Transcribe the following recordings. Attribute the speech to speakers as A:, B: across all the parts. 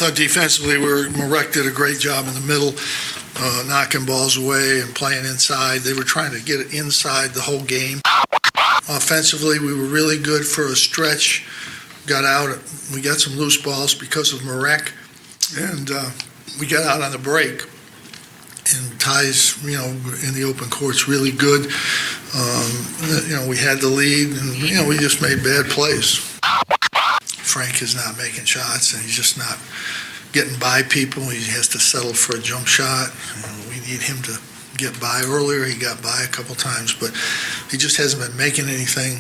A: thought defensively, Marek did a great job in the middle, knocking balls away and playing inside. They were trying to get it inside the whole game. Offensively, we were really good for a stretch. Got out. We got some loose balls because of Marek, and we got out on the break. And Ty's, in the open court's really good. We had the lead, and, we just made bad plays. Frank is not making shots, and he's just not getting by people. He has to settle for a jump shot. We need him to get by. Earlier, he got by a couple times, but he just hasn't been making anything.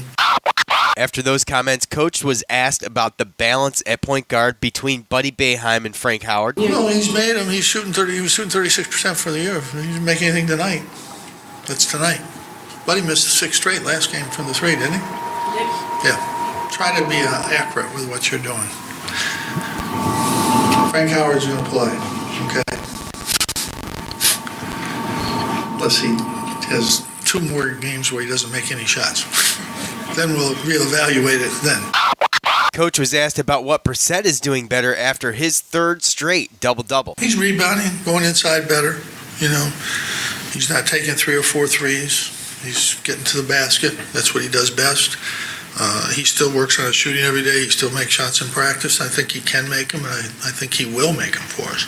B: After those comments, Coach was asked about the balance at point guard between Buddy Boeheim and Frank Howard.
A: He's made him. He was shooting 36% for the year. He didn't make anything tonight. That's tonight. Buddy missed 6 straight last game from the 3, didn't he? Yeah. Try to be accurate with what you're doing. Frank Howard's going to play, okay? Unless he has 2 more games where he doesn't make any shots. Then we'll reevaluate it then.
B: Coach was asked about what Brissett is doing better after his 3rd straight double-double.
A: He's rebounding, going inside better. He's not taking 3 or 4 threes. He's getting to the basket. That's what he does best. He still works on his shooting every day. He still makes shots in practice. I think he can make them, and I think he will make them for us.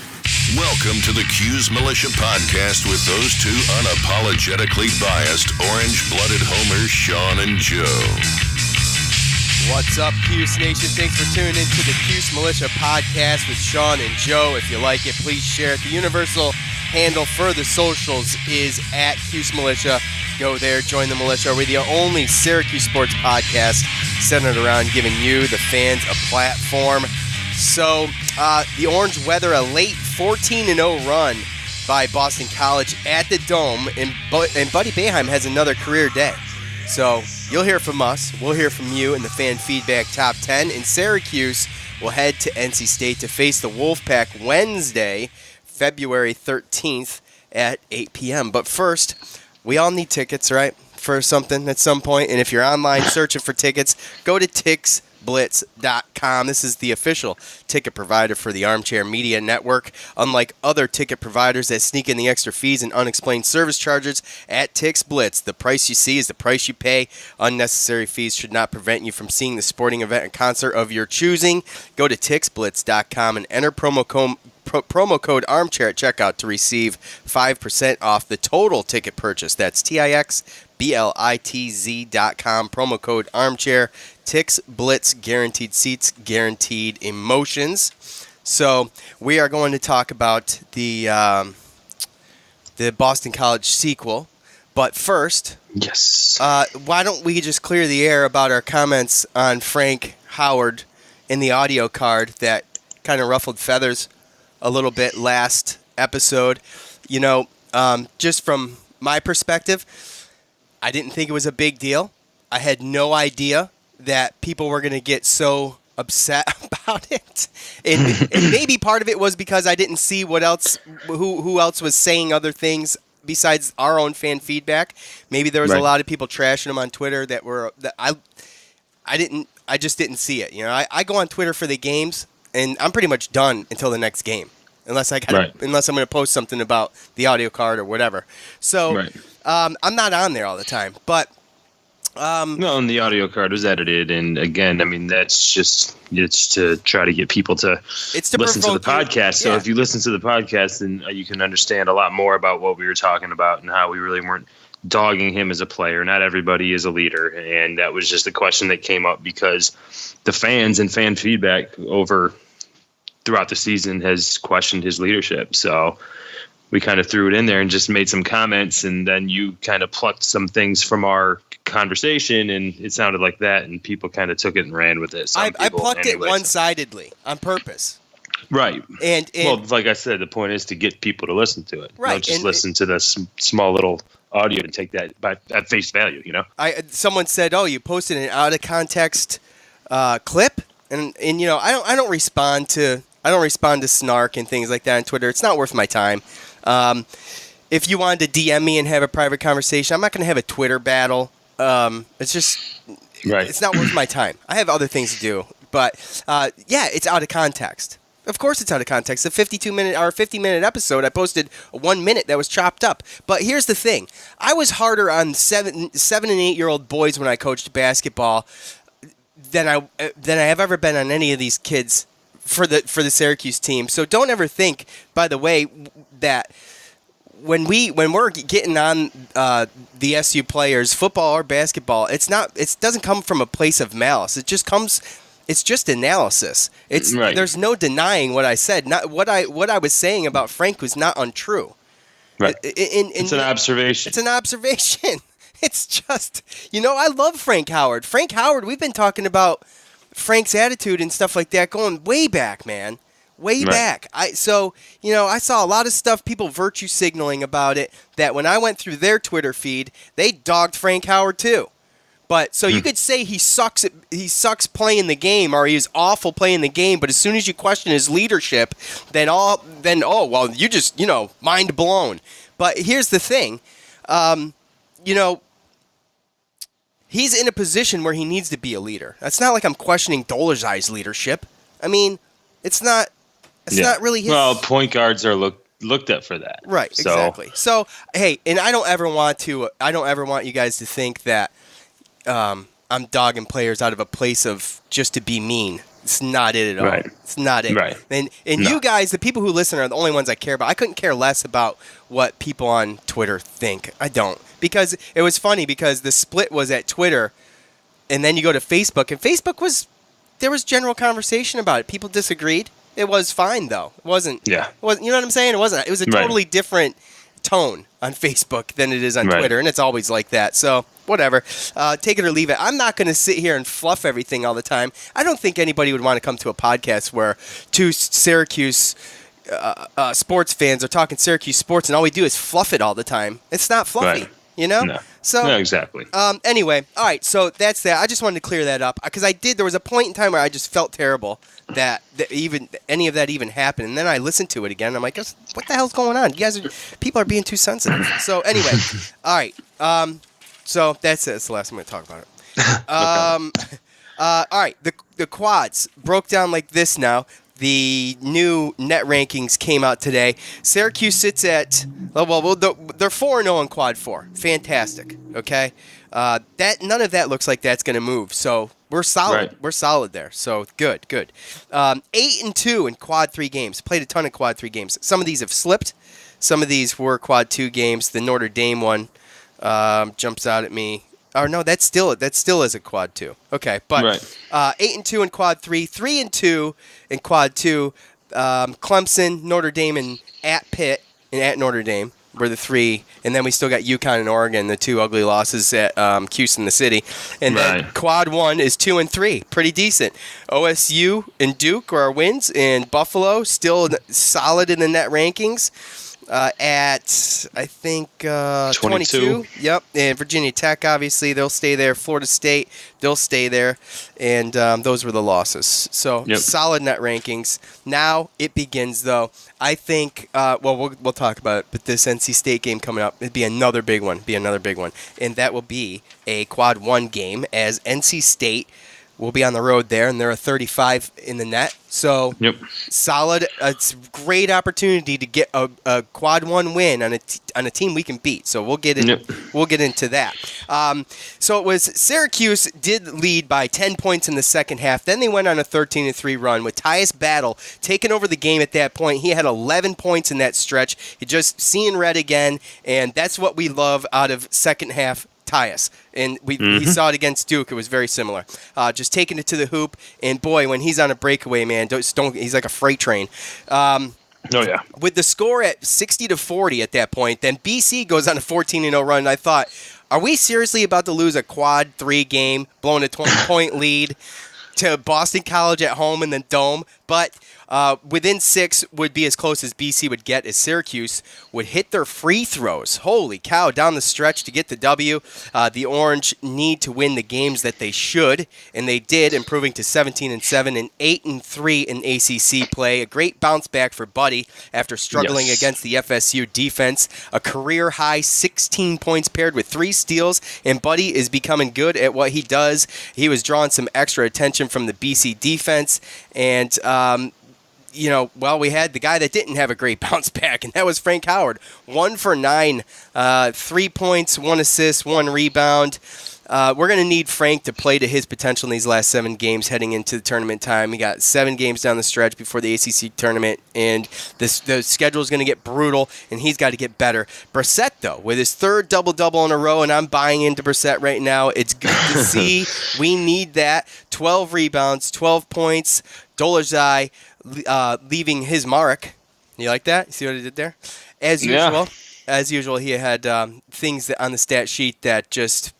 C: Welcome to the Cuse Militia Podcast with those 2 unapologetically biased, orange-blooded homers, Sean and Joe.
B: What's up, Cuse Nation? Thanks for tuning into the Cuse Militia Podcast with Sean and Joe. If you like it, please share it. The universal handle for the socials is at Cuse Militia. Go there, join the militia. We're the only Syracuse sports podcast centered around giving you, the fans, a platform. So, the Orange weather a late 14-0 run by Boston College at the Dome, and Buddy Boeheim has another career day. So, you'll hear from us, we'll hear from you in the fan feedback top 10, and Syracuse will head to NC State to face the Wolfpack Wednesday, February 13th at 8 p.m. But first, we all need tickets, right, for something at some point, and if you're online searching for tickets, go to TixBlitz.com. This is the official ticket provider for the Armchair Media Network. Unlike other ticket providers that sneak in the extra fees and unexplained service charges, at Tix Blitz, the price you see is the price you pay. Unnecessary fees should not prevent you from seeing the sporting event and concert of your choosing. Go to TixBlitz.com and enter promo code Armchair at checkout to receive 5% off the total ticket purchase. That's TixBlitz.com, promo code Armchair. Tix Blitz, guaranteed seats, guaranteed emotions. So we are going to talk about the Boston College sequel. But first,
D: yes,
B: why don't we just clear the air about our comments on Frank Howard in the audio card that kind of ruffled feathers a little bit last episode. Just from my perspective, I didn't think it was a big deal. I had no idea that people were going to get so upset about it. And maybe part of it was because I didn't see what else, who else was saying other things besides our own fan feedback. Maybe there was a lot of people trashing him on Twitter that I just didn't see it. I go on Twitter for the games, and I'm pretty much done until the next game, unless I'm going to post something about the audio card or whatever. So I'm not on there all the time, but
D: no, and the audio card was edited, and again, I mean it's to try to get people to listen to the podcast. So if you listen to the podcast, then you can understand a lot more about what we were talking about and how we really weren't dogging him as a player. Not everybody is a leader, and that was just a question that came up because the fans and fan feedback throughout the season has questioned his leadership. So we kind of threw it in there and just made some comments, and then you kind of plucked some things from our conversation, and it sounded like that, and people kind of took it and ran with it.
B: I plucked it one-sidedly on purpose.
D: Right.
B: And
D: well, like I said, the point is to get people to listen to it.
B: Right.
D: Don't just listen to the small little audio and take that at face value,
B: Someone said, "Oh, you posted an out of context clip," and I don't respond to snark and things like that on Twitter. It's not worth my time. If you wanted to DM me and have a private conversation, I'm not going to have a Twitter battle. It's just it's not worth my time. I have other things to do. But it's out of context. Of course it's out of context. A 52-minute or 50-minute episode, I posted 1 minute that was chopped up. But here's the thing. I was harder on 7 and 8-year-old boys when I coached basketball than I have ever been on any of these kids for the Syracuse team. So don't ever think, by the way, that when we're getting on the SU players, football or basketball, it doesn't come from a place of malice. It's just analysis.
D: Right.
B: There's no denying what I said. Not what I was saying about Frank was not untrue.
D: Right. It's an observation.
B: It's an observation. It's just, I love Frank Howard. Frank Howard, we've been talking about Frank's attitude and stuff like that going way back, man. Way back. I saw a lot of stuff, people virtue signaling about it, that when I went through their Twitter feed, they dogged Frank Howard too. But so you could say he sucks playing the game, or he is awful playing the game, but as soon as you question his leadership, then you just, mind blown. But here's the thing. He's in a position where he needs to be a leader. It's not like I'm questioning Dolerzai's leadership. I mean, it's not really his.
D: Well, point guards are looked at for that.
B: Right, exactly. So, hey, and I don't ever want you guys to think that I'm dogging players out of a place of just to be mean. It's not it at all.
D: Right.
B: It's not it.
D: Right.
B: And you guys, the people who listen, are the only ones I care about. I couldn't care less about what people on Twitter think. I don't. Because it was funny because the split was at Twitter, and then you go to Facebook, and Facebook there was general conversation about it. People disagreed. It was fine, though. It wasn't. Yeah. You know what I'm saying? It wasn't. It was a totally different tone on Facebook than it is on Twitter, and it's always like that. So whatever, take it or leave it. I'm not going to sit here and fluff everything all the time. I don't think anybody would want to come to a podcast where two Syracuse sports fans are talking Syracuse sports, and all we do is fluff it all the time. It's not fluffy,
D: No.
B: So
D: no, exactly.
B: Anyway, all right. So that's that. I just wanted to clear that up because there was a point in time where I just felt terrible that even any of that even happened, and then I listened to it again. And I'm like, what the hell's going on? People are being too sensitive. So anyway, all right. So that's it. That's the last I'm going to talk about it. All right. The quads broke down like this now. The new net rankings came out today. Syracuse sits at, they're 4-0 in quad 4. Fantastic. Okay, none of that looks like that's going to move. So we're solid. Right. We're solid there. So good. 8-2 in quad 3 games. Played a ton of quad 3 games. Some of these have slipped. Some of these were quad 2 games. The Notre Dame one jumps out at me. Oh no, that still is a quad 2. Okay, but 8-2 in quad 3, 3-2 in quad 2. Clemson, Notre Dame, and at Pitt and at Notre Dame were the 3, and then we still got UConn and Oregon, the 2 ugly losses at Cuse in the city. And then quad 1 is 2-3, pretty decent. OSU and Duke are our wins, and Buffalo still solid in the net rankings. At, I think, 22. Yep. And Virginia Tech, obviously, they'll stay there. Florida State, they'll stay there. And those were the losses. So, solid net rankings. Now it begins, though. I think, we'll talk about it, but this NC State game coming up, it'd be another big one. And that will be a quad 1 game, as NC State will be on the road there, and they're a 35 in the net. So, solid. It's a great opportunity to get a quad 1 win on a team we can beat. So we'll get into that. So it was Syracuse did lead by 10 points in the second half. Then they went on a 13-3 run with Tyus Battle taking over the game at that point. He had 11 points in that stretch. He just seeing red again, and that's what we love out of second half Tyus. And we saw it against Duke. It was very similar. Just taking it to the hoop. And, boy, when he's on a breakaway, man, he's like a freight train. With the score at 60-40 at that point, then BC goes on a 14-0 run. And I thought, are we seriously about to lose a quad 3 game, blowing a 20-point lead to Boston College at home in the Dome? But within 6 would be as close as BC would get, as Syracuse would hit their free throws. Holy cow, down the stretch to get the W. The Orange need to win the games that they should, and they did, improving to 17-7 and 8-3 in ACC play. A great bounce back for Buddy after struggling against the FSU defense. A career-high 16 points paired with 3 steals, and Buddy is becoming good at what he does. He was drawing some extra attention from the BC defense, and we had the guy that didn't have a great bounce back, and that was Frank Howard. 1 for 9, 3 points, 1 assist, 1 rebound. We're going to need Frank to play to his potential in these last 7 games heading into the tournament time. He got 7 games down the stretch before the ACC tournament, and the schedule is going to get brutal, and he's got to get better. Brissett, though, with his 3rd double-double in a row, and I'm buying into Brissett right now. It's good to see. We need that. 12 rebounds, 12 points. Dolezaj leaving his mark. You like that? You see what I did there? As usual, he had things on the stat sheet that just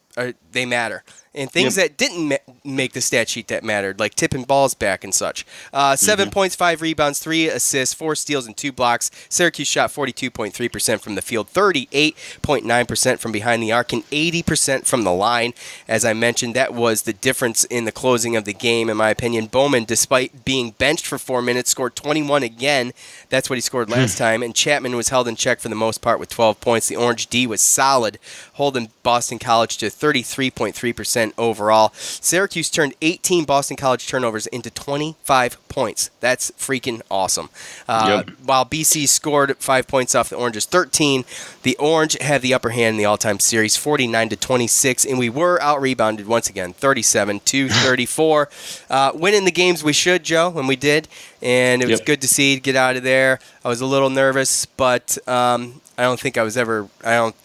B: they matter. And things that didn't make the stat sheet that mattered, like tipping balls back and such. 7 points, 5 rebounds, 3 assists, 4 steals, and 2 blocks. Syracuse shot 42.3% from the field, 38.9% from behind the arc, and 80% from the line. As I mentioned, that was the difference in the closing of the game, in my opinion. Bowman, despite being benched for 4 minutes, scored 21 again. That's what he scored last time. And Chapman was held in check for the most part with 12 points. The Orange D was solid, holding Boston College to 33.3% overall. Syracuse turned 18 Boston College turnovers into 25 points. That's freaking awesome. While BC scored 5 points off the Orange's 13, the Orange had the upper hand in the all-time series, 49-26, and we were out-rebounded once again, 37-34. Winning the games we should, Joe, when we did, and it was good to see get out of there. I was a little nervous, but I don't think I was ever.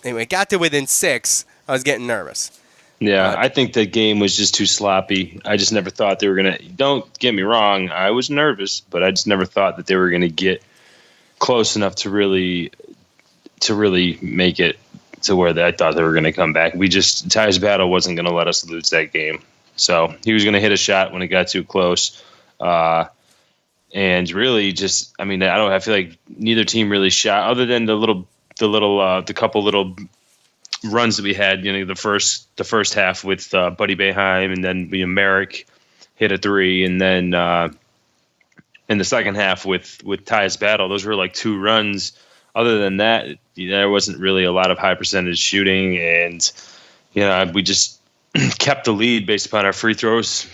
B: Anyway, got to within 6. I was getting nervous.
D: Yeah, I think the game was just too sloppy. I just never thought they were going to – don't get me wrong, I was nervous, but I just never thought that they were going to get close enough to really make it to where I thought they were going to come back. Tyus Battle wasn't going to let us lose that game. So he was going to hit a shot when it got too close. And really just – I feel like neither team really shot other than the couple little – runs that we had, the first half with Buddy Boeheim, and then Merrick hit a 3, and then in the second half with Tyus Battle, those were like 2 runs. Other than that, there wasn't really a lot of high percentage shooting, and we just kept the lead based upon our free throws,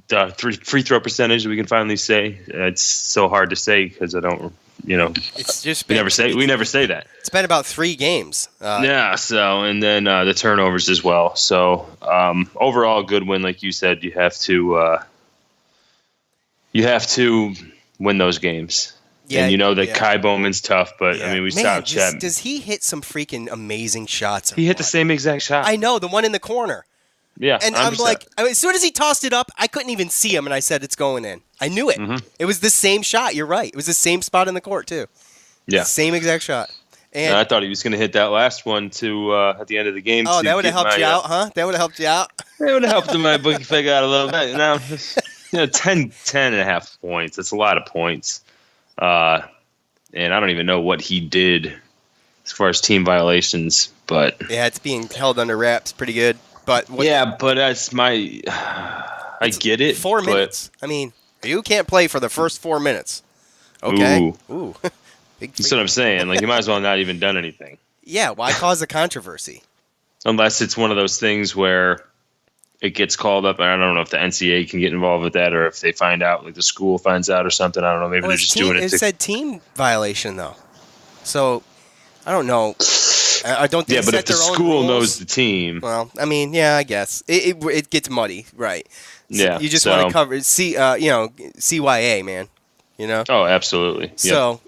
D: the free throw percentage. We can finally say it's so hard to say because I don't.
B: It's just
D: we never say that.
B: It's been about 3 games.
D: So and then the turnovers as well. So overall, good win, like you said. You have to win those games. Yeah, and that Kai Bowman's tough, but we saw Chapman.
B: Does he hit some freaking amazing shots?
D: He hit the same exact shot.
B: I know, the one in the corner.
D: Yeah,
B: and 100%. I'm like, as soon as he tossed it up, I couldn't even see him, and I said, it's going in. I knew it. Mm-hmm. It was the same shot. You're right. It was the same spot in the court, too.
D: Yeah.
B: Same exact shot. And
D: I thought he was going to hit that last one at the end of the game.
B: Oh, that would have helped you out, huh? That would have helped you out?
D: It would have helped my bookie figure out a little bit. No, 10 and a half points. That's a lot of points. And I don't even know what he did as far as team violations. But
B: yeah, it's being held under wraps pretty good. But
D: but that's I get it.
B: 4 minutes. You can't play for the first 4 minutes. Okay.
D: Ooh. That's what I'm saying. Like, you might as well not even done anything.
B: Yeah, why cause a controversy?
D: Unless it's one of those things where it gets called up. I don't know if the NCAA can get involved with that, or if they find out, like the school finds out or something. I don't know. Maybe they're just doing it.
B: It said team violation, though. So, I don't know. I don't think
D: but if the school knows the team.
B: Well, I guess. It gets muddy, right. So
D: yeah.
B: You just want to cover CYA, man.
D: Oh, absolutely.
B: So,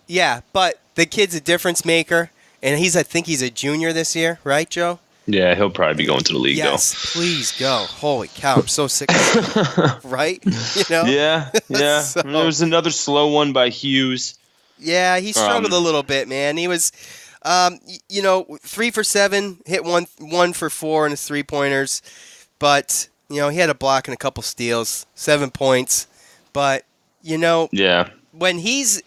B: but the kid's a difference maker, and I think he's a junior this year, right, Joe?
D: Yeah, he'll probably be going to the league,
B: Yes, please go. Holy cow, I'm so sick of it. Right?
D: Yeah. So, there was another slow one by Hughes.
B: Yeah, he struggled a little bit, man. He was... 3 for 7, hit one for 4 in his 3-pointers, but he had a block and a couple steals, 7 points. But when he's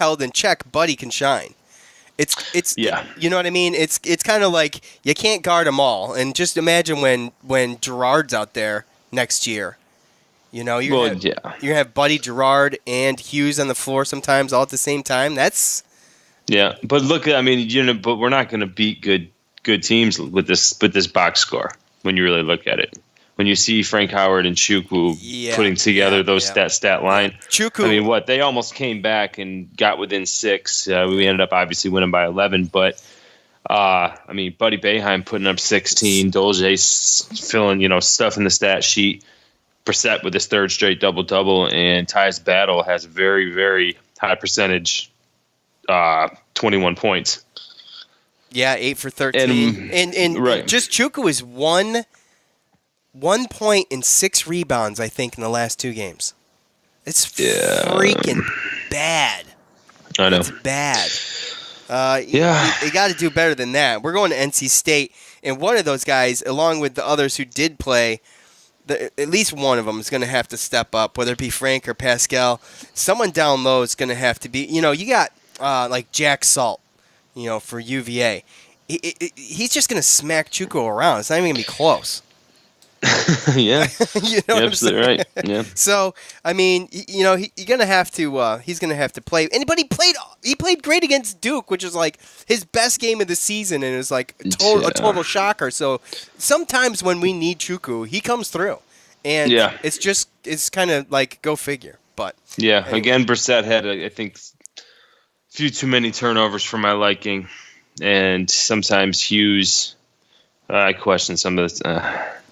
B: held in check, Buddy can shine. It's you know what I mean. It's kind of like you can't guard them all, and just imagine when Gerard's out there next year. You're gonna have Buddy, Gerard, and Hughes on the floor sometimes all at the same time. That's
D: Yeah, but look, but we're not going to beat good teams with this box score when you really look at it. when you see Frank Howard and Chukwu putting together those stat line.
B: Chukwu,
D: I mean, they almost came back and got within 6. We ended up obviously winning by 11, but I mean, Buddy Boeheim putting up 16, Dolce filling, stuff in the stat sheet, Brissett with his 3rd straight double-double, and Tyus Battle has a very, very high percentage, 21 points.
B: Yeah, 8 for 13. And just Chukwu is 1 point and 6 rebounds, I think, in the last 2 games. It's freaking bad.
D: I know.
B: It's bad. You got to do better than that. We're going to NC State, and one of those guys, along with the others who did play, at least one of them is going to have to step up, whether it be Frank or Pascal. Someone down low is going to have to be, you got like Jack Salt, for UVA. He's just going to smack Chukwu around. It's not even going to be close.
D: Yeah.
B: You know what I'm
D: absolutely
B: saying?
D: right. Yeah.
B: So, I mean, he's going to have to play. He played great against Duke, which is like his best game of the season, and it was like a total shocker. So, sometimes when we need Chukwu, he comes through. And it's kind of like go figure. But
D: anyway. Again, Brissett had I think a few too many turnovers for my liking, and sometimes Hughes I question some of this.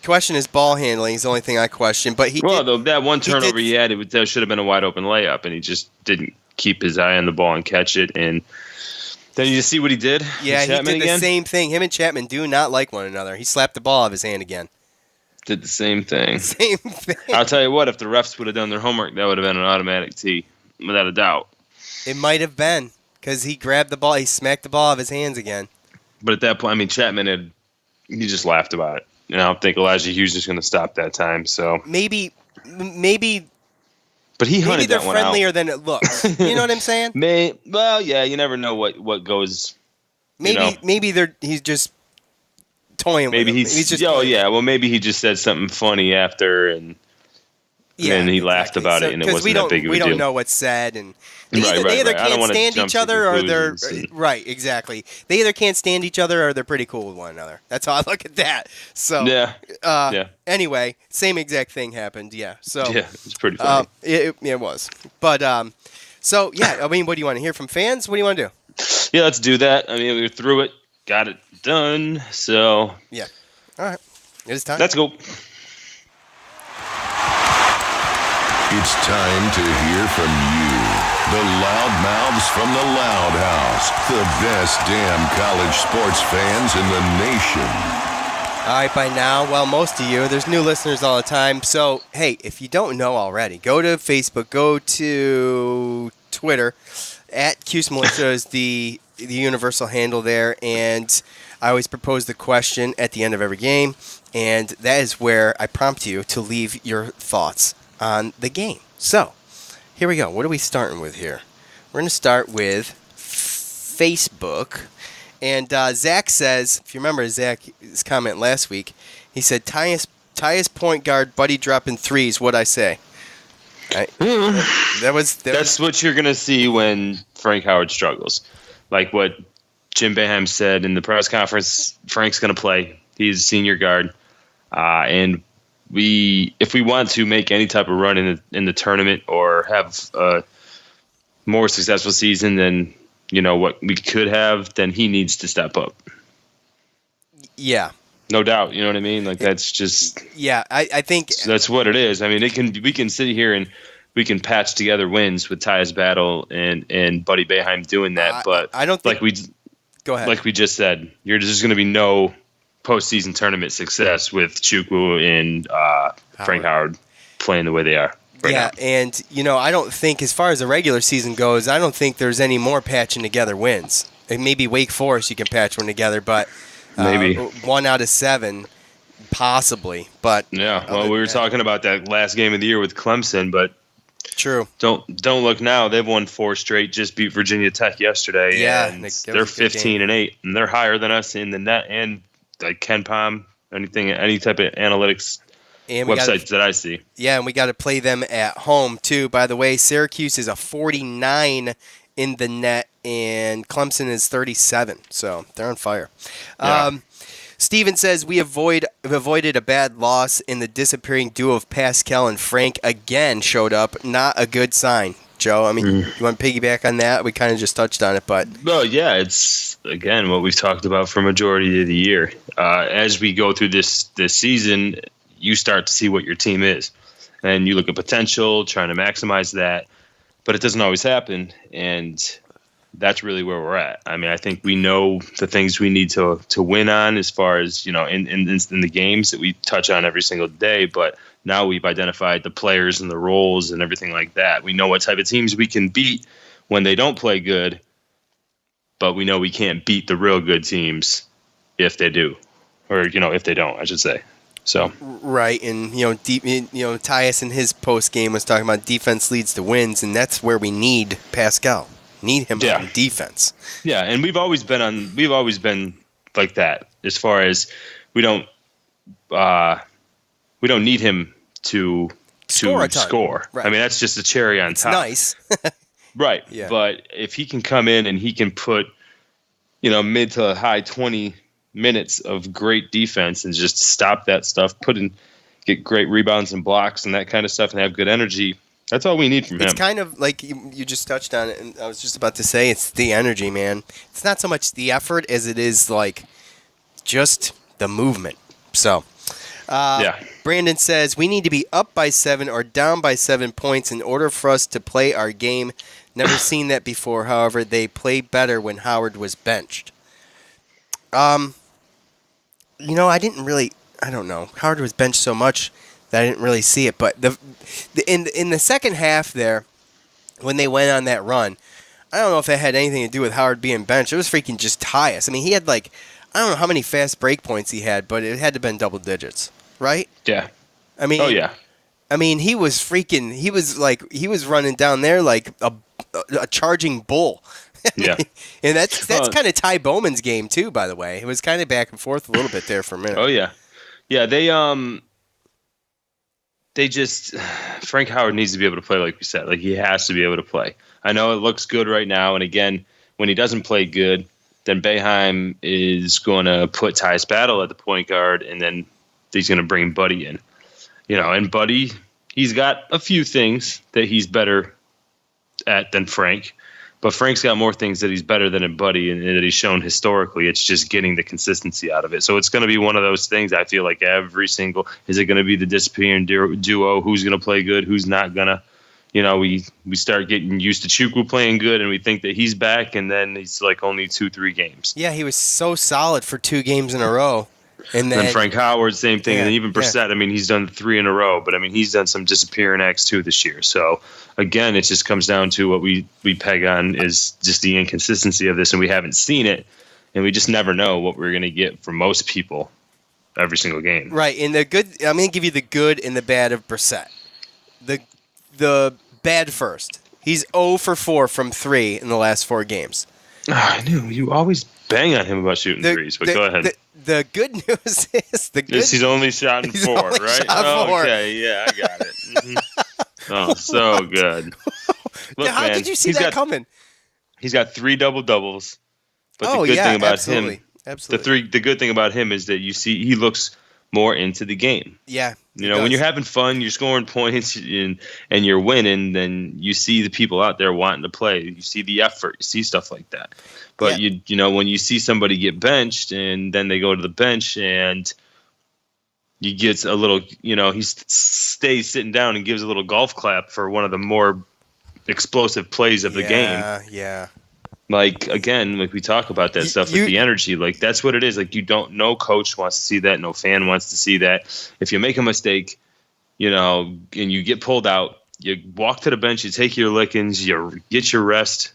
B: Question his ball handling is the only thing I question. But
D: that one turnover he had, that should have been a wide open layup, and he just didn't keep his eye on the ball and catch it. And then you just see what he did.
B: Yeah, he did the same thing. Him and Chapman do not like one another. He slapped the ball out of his hand again.
D: Did the same thing.
B: Same thing.
D: I'll tell you what, if the refs would have done their homework, that would have been an automatic tee, without a doubt.
B: It might have been, because he grabbed the ball, he smacked the ball out of his hands again.
D: But at that point, I mean, Chapman he just laughed about it. And I don't think Elijah Hughes is going to stop that time. So
B: maybe.
D: But he hunted that one out.
B: Maybe they're friendlier than it looks. You know what I'm saying?
D: You never know what goes.
B: Maybe he's just toying.
D: Maybe
B: with him. He's just.
D: Well, maybe he just said something funny after, and then he laughed about it, and it wasn't that big of a deal.
B: We don't know what's said, and they either can't stand each other, or they're right. Exactly. They either can't stand each other, or they're pretty cool with one another. That's how I look at that. So Anyway, same exact thing happened. Yeah. So
D: it's pretty funny.
B: It was, but I mean, what do you want to hear from fans? What do you want to do?
D: Yeah, let's do that. I mean, we were through it, got it done. So
B: yeah. All right, it is time.
D: Let's go.
C: It's time to hear from you, the loud mouths from the Loud House, the best damn college sports fans in the nation.
B: All right, by now, well, most of you, there's new listeners all the time. So, hey, if you don't know already, go to Facebook, go to Twitter, at Cuse Militia is the universal handle there, and I always propose the question at the end of every game, and that is where I prompt you to leave your thoughts on the game. So, here we go. What are we starting with here? We're going to start with Facebook. And Zach says, if you remember Zach's comment last week, he said, Tyus point guard, Buddy dropping threes, what'd I say? Right?
D: That's what you're going to see when Frank Howard struggles. Like what Jim Boeheim said in the press conference, Frank's going to play. He's a senior guard. And if we want to make any type of run in the tournament or have a more successful season than what we could have, then he needs to step up.
B: Yeah.
D: No doubt. You know what I mean? Like that's just.
B: Yeah, I think
D: that's what it is. I mean, we can sit here and we can patch together wins with Tyus Battle and Buddy Boeheim doing that, but
B: I don't think go ahead.
D: Like we just said, there's just going to be no postseason tournament success with Chukwu and Frank Howard playing the way they are. Right now.
B: And I don't think, as far as the regular season goes, I don't think there's any more patching together wins. Maybe Wake Forest you can patch one together, but
D: maybe
B: 1 out of 7, possibly. But
D: yeah, well, we were talking about that last game of the year with Clemson, but
B: true.
D: Don't look now. They've won 4 straight. Just beat Virginia Tech yesterday.
B: Yeah,
D: and they're 15-8, and they're higher than us in the net and like Ken Palm, any type of analytics. Websites that I see.
B: Yeah, and we got to play them at home, too. By the way, Syracuse is a 49 in the net, and Clemson is 37. So they're on fire.
D: Yeah.
B: Steven says we avoided a bad loss in the disappearing duo of Pascal and Frank again showed up. Not a good sign, Joe. I mean, you want to piggyback on that? We kind of just touched on it, but
D: well, yeah, it's again what we've talked about for majority of the year. As we go through this season, you start to see what your team is, and you look at potential, trying to maximize that, but it doesn't always happen, and that's really where we're at. I mean, I think we know the things we need to win on as far as, in the games that we touch on every single day. But now we've identified the players and the roles and everything like that. We know what type of teams we can beat when they don't play good, but we know we can't beat the real good teams if they do, or, if they don't, I should say. So
B: right, and Tyus in his post game was talking about defense leads to wins, and that's where we need Pascal. Need him on defense.
D: Yeah, and we've always been like that as far as we don't need him to score. Right. I mean, that's just a cherry on top.
B: Nice.
D: Right.
B: Yeah.
D: But if he can come in and he can put, mid to high 20 minutes of great defense and just stop that stuff, get great rebounds and blocks and that kind of stuff and have good energy, that's all we need from him.
B: It's kind of like you just touched on it, and I was just about to say it's the energy, man. It's not so much the effort as it is like just the movement. So, Brandon says we need to be up by 7 or down by 7 points in order for us to play our game. Never seen that before. However, they play better when Howard was benched. I don't know. Howard was benched so much that I didn't really see it, but in the second half there, when they went on that run, I don't know if it had anything to do with Howard being benched. It was freaking just Tyus. I mean, he had I don't know how many fast break points he had, but it had to have been double digits, right?
D: Yeah.
B: I mean,
D: oh yeah.
B: I mean, he was running down there like a charging bull.
D: Yeah.
B: And that's kind of Ty Bowman's game too, by the way. It was kind of back and forth a little bit there for a minute.
D: Oh yeah. Yeah, they just Frank Howard needs to be able to play, like we said. Like, he has to be able to play. I know it looks good right now, and again, when he doesn't play good, then Boeheim is going to put Tyus Battle at the point guard, and then he's going to bring Buddy in. And Buddy, he's got a few things that he's better at than Frank, but Frank's got more things that he's better than in Buddy and that he's shown historically. It's just getting the consistency out of it. So it's going to be one of those things, I feel like is it going to be the disappearing duo? Who's going to play good? Who's not going to? We start getting used to Chukwu playing good, and we think that he's back, and then he's like only 2-3 games.
B: Yeah, he was so solid for 2 games in a row. And then
D: Frank Howard, same thing. And even Brissett, I mean, he's done 3 in a row, but I mean, he's done some disappearing acts too this year. So again, it just comes down to what we peg on is just the inconsistency of this, and we haven't seen it, and we just never know what we're going to get from most people every single game.
B: Right, and I'm going to give you the good and the bad of Brissett. The bad first. He's 0 for 4 from 3 in the last 4 games.
D: I knew you always bang on him about shooting threes, but go ahead.
B: The good news is
D: he's only shot in 4, right? Okay, yeah, I got it. Mm-hmm. Oh, so good.
B: Look, how did you see that coming?
D: He's got 3 double-doubles. But the good thing about him, the good thing about him is that you see he looks more into the game.
B: Yeah.
D: When you're having fun, you're scoring points and you're winning, then you see the people out there wanting to play. You see the effort. You see stuff like that. But when you see somebody get benched and then they go to the bench and he gets a little, he stays sitting down and gives a little golf clap for one of the more explosive plays of the game.
B: Yeah.
D: Like, again, like we talk about that stuff with the energy. Like, that's what it is. Like, no coach wants to see that. No fan wants to see that. If you make a mistake, and you get pulled out, you walk to the bench, you take your lickings, you get your rest,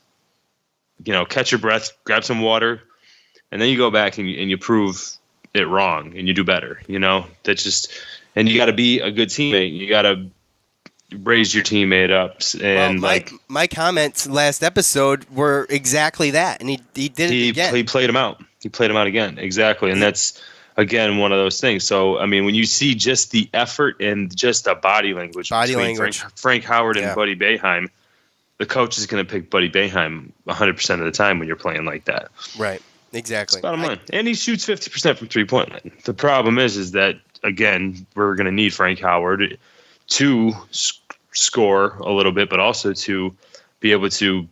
D: catch your breath, grab some water, and then you go back and you prove it wrong and you do better. That's just – and you got to be a good teammate. You got to raise your teammate up. And
B: my comments last episode were exactly that, and he did it again.
D: He played him out. He played him out again. Exactly, and that's again one of those things. So I mean, when you see just the effort and just the body language between Frank Howard and Buddy Boeheim, the coach is going to pick Buddy Boeheim 100% of the time when you're playing like that.
B: Right. Exactly.
D: Bottom line. And he shoots 50% from three-point line. The problem is that, again, we're going to need Frank Howard to score a little bit, but also to be able to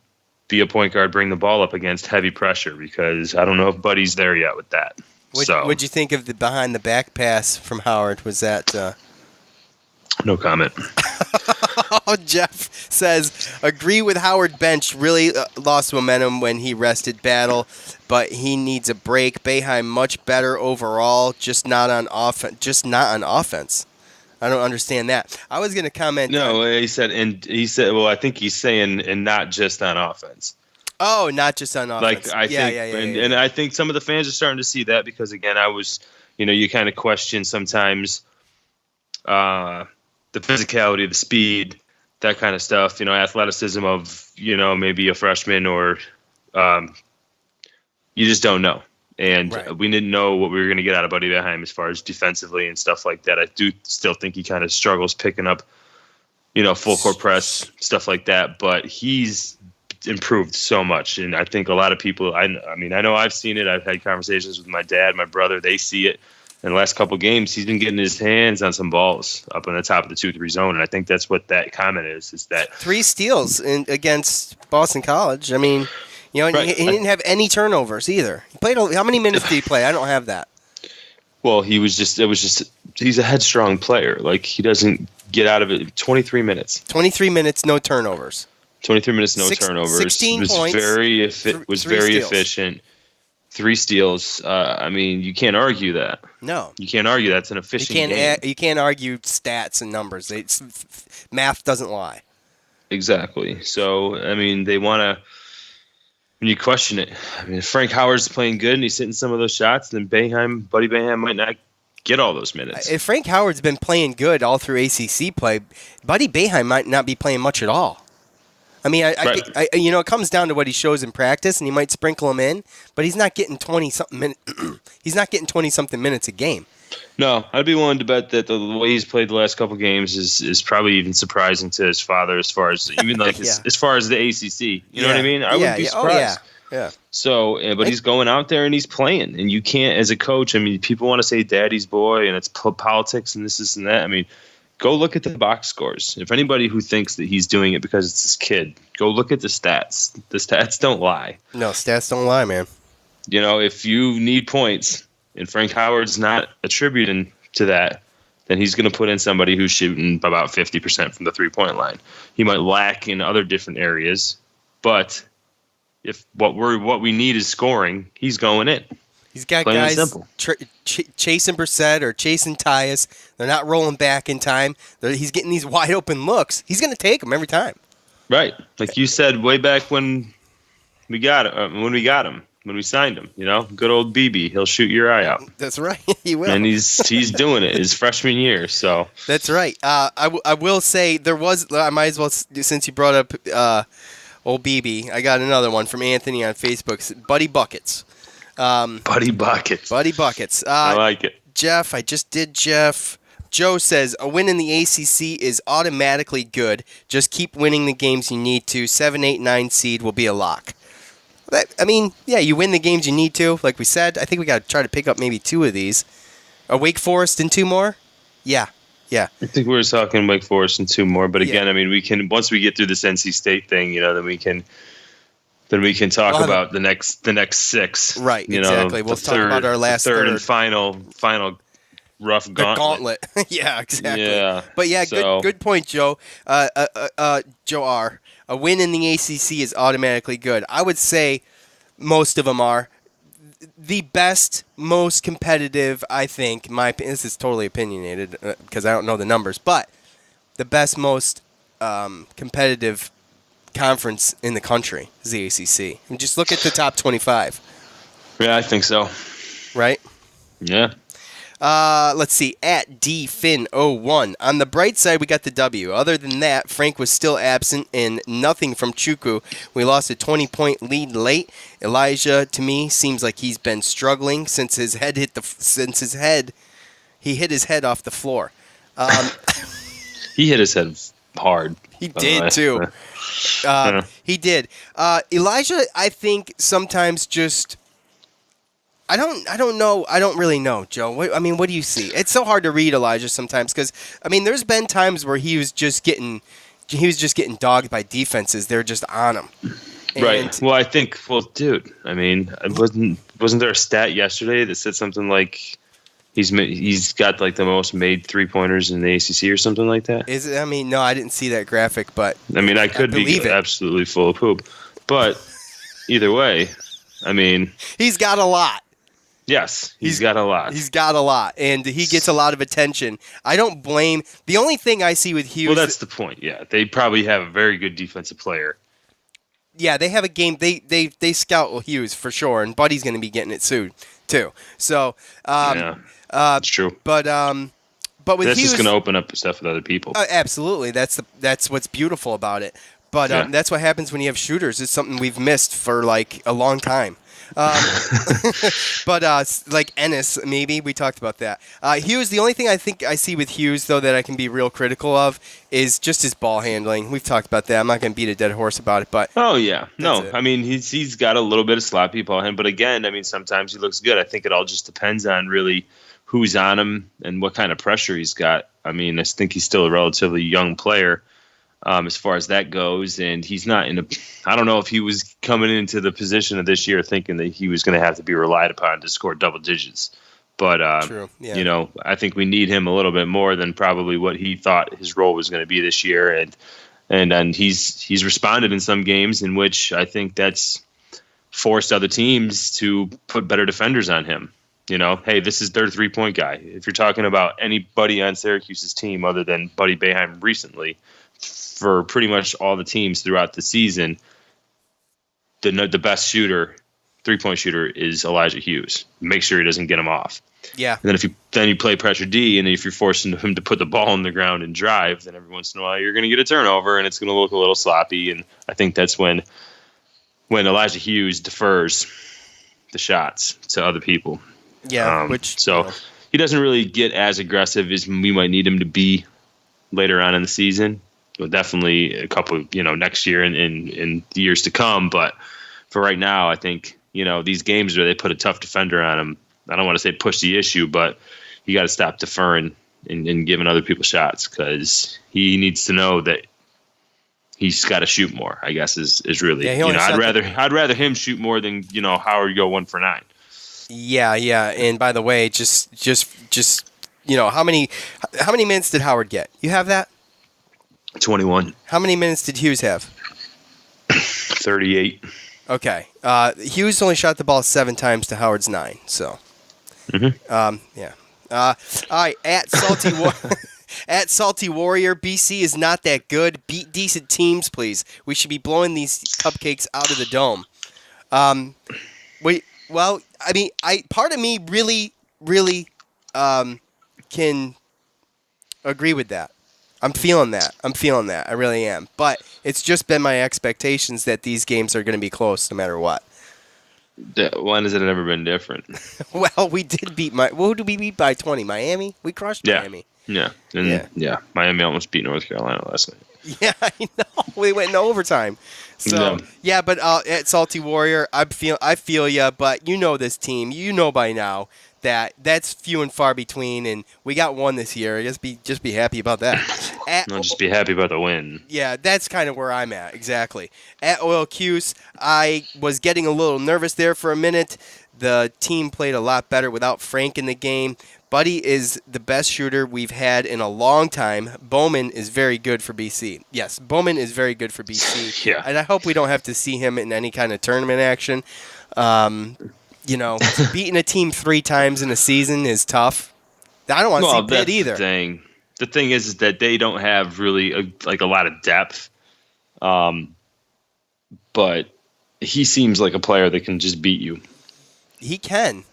D: be a point guard, bring the ball up against heavy pressure, because I don't know if Buddy's there yet with that.
B: What'd you think of the behind-the-back pass from Howard? Was that...
D: No comment.
B: Jeff says, agree with Howard. Bench really lost momentum when he rested Battle, but he needs a break. Boeheim much better overall, just not on offense. I don't understand that. I was going to comment.
D: No, he said. Well, I think he's saying, and not just on offense.
B: Oh, not just on offense.
D: Like I think, and I think some of the fans are starting to see that, because again, you kind of question sometimes the physicality, the speed, that kind of stuff. Athleticism of maybe a freshman, or you just don't know. And we didn't know what we were going to get out of Buddy Boeheim as far as defensively and stuff like that. I do still think he kind of struggles picking up, full court press, stuff like that. But he's improved so much. And I think a lot of people, I know I've seen it. I've had conversations with my dad, my brother. They see it. In the last couple of games, he's been getting his hands on some balls up on the top of the 2-3 zone. And I think that's what that comment is that
B: 3 steals against Boston College. I mean, he didn't have any turnovers either. He played. How many minutes did he play? I don't have that.
D: Well, he's a headstrong player. Like, he doesn't get out of it. 23 minutes.
B: 23 minutes, no turnovers.
D: 23 minutes, no turnovers.
B: 16 points.
D: Very efficient. 3 steals. You can't argue that.
B: No.
D: You can't argue that's an efficient game.
B: You can't argue stats and numbers. Math doesn't lie.
D: Exactly. So, they want to, when you question it, if Frank Howard's playing good and he's hitting some of those shots, then Buddy Boeheim might not get all those minutes.
B: If Frank Howard's been playing good all through ACC play, Buddy Boeheim might not be playing much at all. I think it comes down to what he shows in practice, and he might sprinkle him in, but he's not getting 20-something minutes. He's not getting 20-something minutes a game.
D: No, I'd be willing to bet that the way he's played the last couple games is probably even surprising to his father, as far as even as far as the ACC. You know what I mean? I wouldn't be surprised.
B: Yeah.
D: So, but he's going out there and he's playing, and you can't, as a coach. People want to say "daddy's boy" and it's politics and this and that. Go look at the box scores. If anybody who thinks that he's doing it because it's his kid, go look at the stats. The stats don't lie.
B: No, stats don't lie, man.
D: If you need points and Frank Howard's not attributing to that, then he's going to put in somebody who's shooting about 50% from the three-point line. He might lack in other different areas, but if what we need is scoring, he's going in.
B: He's got guys chasing Brissett or chasing Tyus. They're not rolling back in time. He's getting these wide open looks. He's going to take them every time.
D: Right, like you said way back when we got him, when we signed him. Good old BB. He'll shoot your eye out.
B: That's right. He will.
D: And he's doing it his freshman year. So
B: that's right. I will say there was. I might as well, since you brought up old BB. I got another one from Anthony on Facebook. Buddy Buckets.
D: Buddy Buckets.
B: I
D: like it.
B: Jeff, I just did Jeff. Joe says, a win in the ACC is automatically good. Just keep winning the games you need to. 7, 8, 9 seed will be a lock. You win the games you need to. Like we said, I think we got to try to pick up maybe 2 of these. Wake Forest and 2 more? Yeah. I
D: think we were talking Wake Forest and 2 more. But again, we can, once we get through this NC State thing, then we can... Then we can talk about the next 6.
B: Right, exactly. We'll talk about our last
D: third and final rough gauntlet.
B: Yeah, exactly.
D: Yeah.
B: But good point, Joe. Joe R. A win in the ACC is automatically good. I would say most of them are. The best, most competitive, I think, this is totally opinionated because I don't know the numbers, but the best, most competitive conference in the country is the ACC. And just look at the top 25.
D: Yeah, I think so.
B: Right?
D: Yeah.
B: Let's see. At DFin01. On the bright side, we got the W. Other than that, Frank was still absent and nothing from Chukwu. We lost a 20-point lead late. Elijah, to me, seems like he's been struggling since he hit his head off the floor.
D: He hit his head hard.
B: He did, too. He did. Elijah, I think, sometimes just I don't know. I don't really know, Joe. What do you see? It's so hard to read Elijah sometimes because there's been times where he was just getting dogged by defenses. They're just on him.
D: Right. Well, I think. Well, dude. Wasn't there a stat yesterday that said something like he's got like the most made 3-pointers in the ACC or something like that?
B: Is it? No, I didn't see that graphic, but
D: I could be absolutely full of poop, but either way,
B: he's got a lot.
D: Yes, he's got a lot.
B: He's got a lot, and he gets a lot of attention. I don't blame. The only thing I see with Hughes.
D: Well, that's the point. Yeah, they probably have a very good defensive player.
B: Yeah, they have a game. They scout Hughes for sure, and Buddy's going to be getting it soon too. So
D: that's true.
B: But with
D: that's
B: Hughes,
D: just going to open up stuff with other people.
B: Absolutely, that's what's beautiful about it. But that's what happens when you have shooters. It's something we've missed for like a long time. But like Ennis, maybe we talked about that. Hughes, the only thing I think I see with Hughes though that I can be real critical of is just his ball handling. We've talked about that. I'm not going to beat a dead horse about it, but
D: he's got a little bit of sloppy ball hand, but again, sometimes he looks good. I think it all just depends on really who's on him and what kind of pressure he's got. I think he's still a relatively young player. As far as that goes, and he's not I don't know if he was coming into the position of this year thinking that he was going to have to be relied upon to score double digits. But,
B: True. Yeah.
D: I think we need him a little bit more than probably what he thought his role was going to be this year. And he's responded in some games in which I think that's forced other teams to put better defenders on him. Hey, this is their 3-point guy. If you're talking about anybody on Syracuse's team other than Buddy Boeheim recently, for pretty much all the teams throughout the season, the best 3-point shooter is Elijah Hughes. Make sure he doesn't get him off.
B: Yeah.
D: And then you play pressure D, and if you're forcing him to put the ball on the ground and drive, then every once in a while you're going to get a turnover, and it's going to look a little sloppy. And I think that's when Elijah Hughes defers the shots to other people.
B: Yeah.
D: He doesn't really get as aggressive as we might need him to be later on in the season. Well, definitely a couple, next year and in the years to come. But for right now, I think, these games where they put a tough defender on him, I don't want to say push the issue, but you got to stop deferring and giving other people shots because he needs to know that he's got to shoot more, I guess, is really, I'd rather him shoot more than, Howard go 1 for 9.
B: Yeah. And by the way, just how many minutes did Howard get? You have that?
D: 21.
B: How many minutes did Hughes have?
D: 38.
B: Okay. Hughes only shot the ball 7 times to Howard's 9. So, yeah. All right. At Salty Warrior, BC is not that good. Beat decent teams, please. We should be blowing these cupcakes out of the dome. Part of me really, really can agree with that. I'm feeling that. I really am. But it's just been my expectations that these games are going to be close no matter what.
D: When has it ever been different?
B: Well, we did beat who did we beat by 20? Miami? We crushed Miami.
D: Yeah. Miami almost beat North Carolina last night.
B: Yeah, I know. We went into overtime. So, but at Salty Warrior, I feel you, but you know this team. You know by now that's few and far between, and we got one this year. Just be happy about that.
D: Just be happy about the win.
B: Yeah, that's kind of where I'm at, exactly. At Oil Cuse, I was getting a little nervous there for a minute. The team played a lot better without Frank in the game. Buddy is the best shooter we've had in a long time. Bowman is very good for BC. Yes, Bowman is very good for BC.
D: Yeah.
B: And I hope we don't have to see him in any kind of tournament action. Beating a team 3 times in a season is tough. I don't want to see Pitt either.
D: The thing is that they don't have really a lot of depth. But he seems like a player that can just beat you.
B: He can.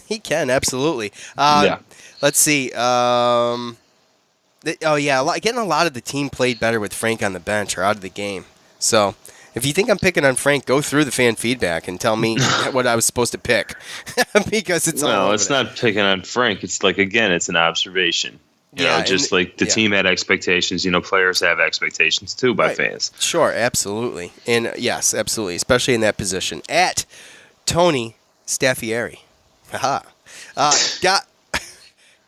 B: He can, absolutely. Let's see. Getting a lot of the team played better with Frank on the bench or out of the game. So if you think I'm picking on Frank, go through the fan feedback and tell me what I was supposed to pick. Because it's
D: not picking on Frank. It's it's an observation. The team had expectations. Players have expectations too by fans.
B: Sure, absolutely. And yes, absolutely, especially in that position. At Tony Staffieri. Aha.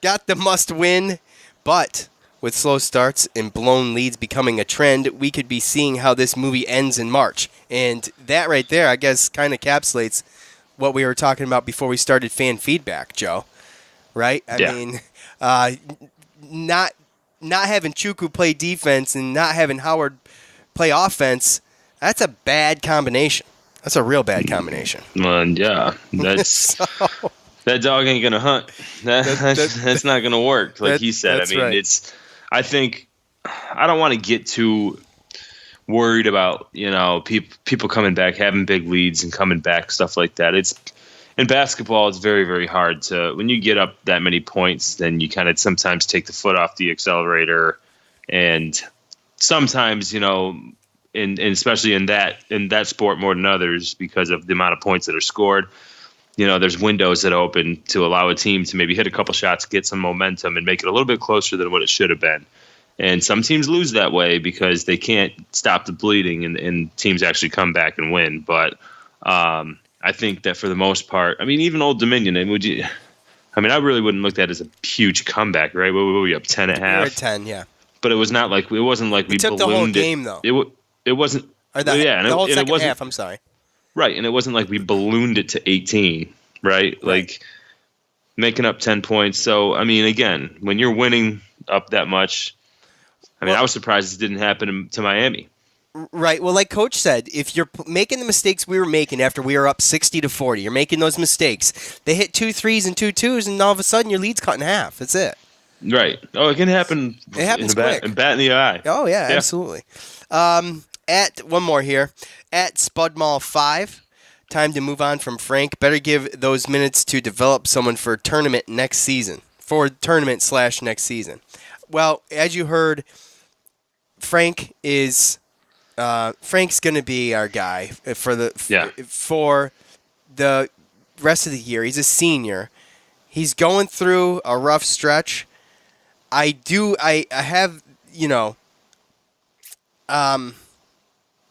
B: Got the must win, but with slow starts and blown leads becoming a trend, we could be seeing how this movie ends in March. And that right there, I guess, kind of encapsulates what we were talking about before we started fan feedback, Joe. Right? I mean, not having Chuku play defense and not having Howard play offense, that's a bad combination. That's a real bad combination.
D: Yeah, that's that dog ain't gonna hunt. That's not gonna work. Like he said. I mean,
B: right.
D: I think I don't want to get too worried about people coming back, having big leads and coming back, stuff like that. In basketball, it's very, very hard to, when you get up that many points, then you kind of sometimes take the foot off the accelerator, and sometimes and especially in that sport more than others because of the amount of points that are scored. There's windows that open to allow a team to maybe hit a couple shots, get some momentum, and make it a little bit closer than what it should have been. And some teams lose that way because they can't stop the bleeding, and teams actually come back and win. But I think that for the most part, I mean, even Old Dominion, I really wouldn't look at it as a huge comeback, right? What were we up 10 at half?
B: We were at 10, yeah.
D: But it wasn't like we
B: took the whole game though.
D: It wasn't.
B: The whole second half. I'm sorry.
D: Right, and it wasn't like we ballooned it to 18, right? Like making up 10 points. So, I mean, again, when you're winning up that much, I was surprised it didn't happen to Miami.
B: Right. Well, like Coach said, if you're making the mistakes we were making after we were up 60-40, you're making those mistakes. They hit 2 threes and 2 twos, and all of a sudden your lead's cut in half. That's it.
D: Right. Oh, it can happen.
B: It happens quick.
D: And bat in the eye.
B: Oh, yeah. Absolutely. One more here. At Spudmall5, time to move on from Frank. Better give those minutes to develop someone for tournament next season. For tournament/next season. Well, as you heard, Frank's going to be our guy for the rest of the year. He's a senior. He's going through a rough stretch. I have.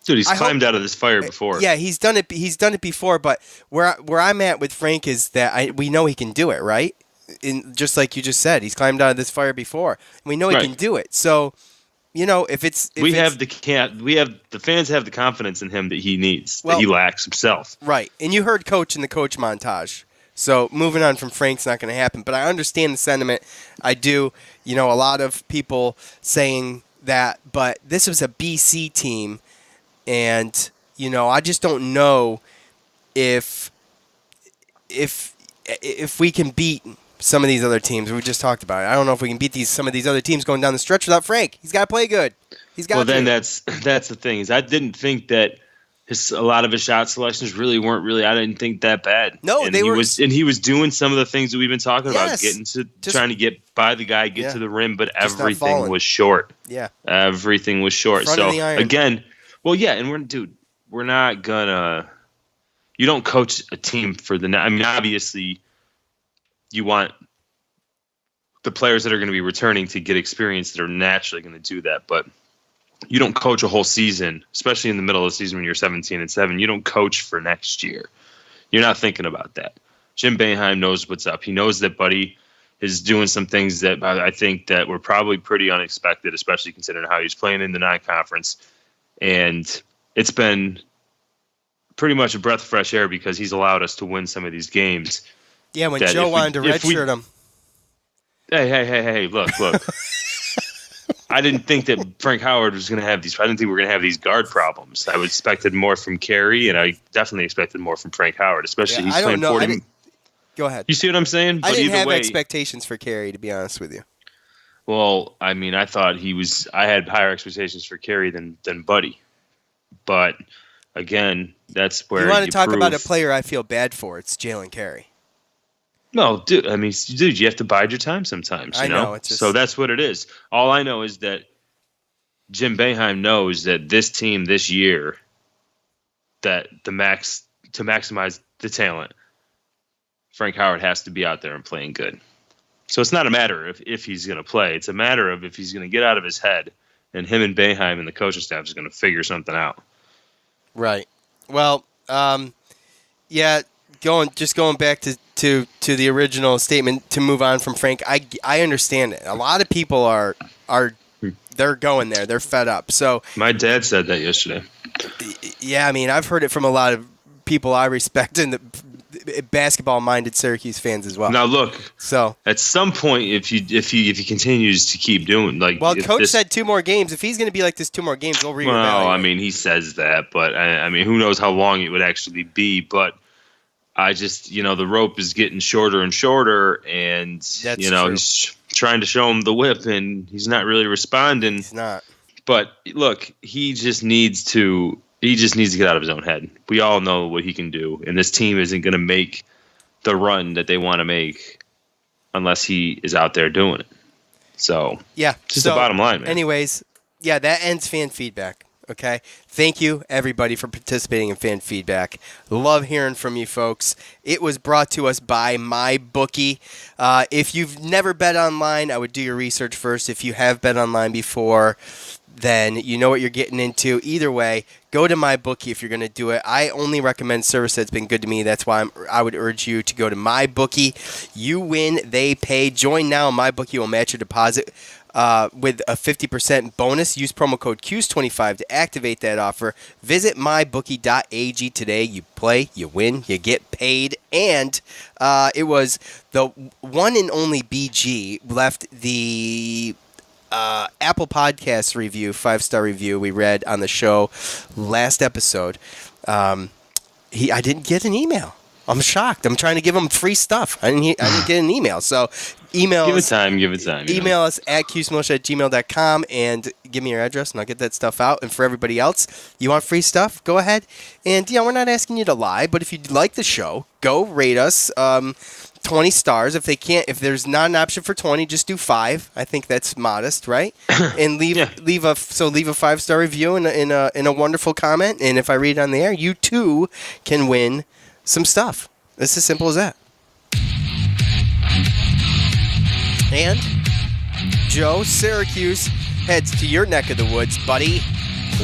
D: Dude, he's climbed out of this fire before.
B: Yeah, he's done it. He's done it before. But where I'm at with Frank is that we know he can do it, right? Just like you just said, he's climbed out of this fire before. And we know he can do it. So, the fans have the confidence in him that he needs, that he lacks himself. Right, and you heard Coach in the coach montage. So moving on from Frank's not going to happen. But I understand the sentiment. I do. A lot of people saying that, but this was a BC team. And, I just don't know if we can beat some of these other teams. We just talked about it. I don't know if we can beat some of these other teams going down the stretch without Frank. He's got to play good.
D: Then that's the thing is I didn't think that a lot of his shot selections I didn't think that bad.
B: No,
D: and he was doing some of the things that we've been talking about, trying to get by the guy, get to the rim, but everything was short.
B: Yeah.
D: Everything was short.
B: Front of the iron.
D: Again, well, yeah, and we're not gonna. You don't coach a team for obviously, you want the players that are going to be returning to get experience that are naturally going to do that. But you don't coach a whole season, especially in the middle of the season when you're 17-7. You don't coach for next year. You're not thinking about that. Jim Boeheim knows what's up. He knows that Buddy is doing some things that I think that were probably pretty unexpected, especially considering how he's playing in the non-conference. And it's been pretty much a breath of fresh air because he's allowed us to win some of these games.
B: Yeah, when Joe wanted to redshirt him.
D: Hey, look. I didn't think that Frank Howard was going to have these. I didn't think we were going to have these guard problems. I expected more from Carey, and I definitely expected more from Frank Howard, especially he's playing 40.
B: Go ahead.
D: You see what I'm saying?
B: I didn't have expectations for Carey, to be honest with you.
D: Well, I thought I had higher expectations for Carey than Buddy. But, again, that's where
B: you want to talk about a player I feel bad for. It's Jalen Carey.
D: No, dude, you have to bide your time sometimes. You know? So that's what it is. All I know is that Jim Boeheim knows that this team this year, that to maximize the talent, Frank Howard has to be out there and playing good. So it's not a matter of if he's going to play. It's a matter of if he's going to get out of his head, and him and Boeheim and the coaching staff is going to figure something out.
B: Right. Well, going back to the original statement to move on from Frank. I understand it. A lot of people are they're going there. They're fed up. So
D: my dad said that yesterday.
B: Yeah, I mean, I've heard it from a lot of people I respect and the basketball-minded Syracuse fans as well.
D: Now look, so at some point, if he continues to keep doing
B: Coach said 2 more games. If he's going to be like this 2 more games, we'll reevaluate.
D: Well, I mean, he says that, but I mean, who knows how long it would actually be? But I just, the rope is getting shorter and shorter, and
B: That's
D: true. He's trying to show him the whip, and he's not really responding.
B: He's not.
D: But look, he just needs to get out of his own head. We all know what he can do, and this team isn't going to make the run that they want to make unless he is out there doing it. So,
B: yeah,
D: just the bottom line, man.
B: Anyways, yeah, that ends fan feedback. Okay, thank you everybody for participating in fan feedback. Love hearing from you folks. It was brought to us by MyBookie. If you've never bet online, I would do your research first. If you have bet online before, then you know what you're getting into. Either way, go to MyBookie if you're going to do it. I only recommend service that's been good to me. That's why I would urge you to go to MyBookie. You win, they pay. Join now, and MyBookie will match your deposit with a 50% bonus. Use promo code Cuse25 to activate that offer. Visit mybookie.ag today. You play, you win, you get paid. And it was the one and only BG left the Apple Podcasts review, 5-star review we read on the show last episode. I didn't get an email. I'm shocked. I'm trying to give him free stuff. I didn't get an email. So email
D: Give
B: us.
D: Give it time.
B: Email us at cusemilitia@gmail.com and give me your address, and I'll get that stuff out. And for everybody else, you want free stuff? Go ahead. And we're not asking you to lie, but if you like the show, go rate us. 20 stars. If there's not an option for 20, just do 5. I think that's modest, right? And leave a 5-star review in a wonderful comment. And if I read it on the air, you too can win some stuff. It's as simple as that. And Joe, Syracuse heads to your neck of the woods, buddy.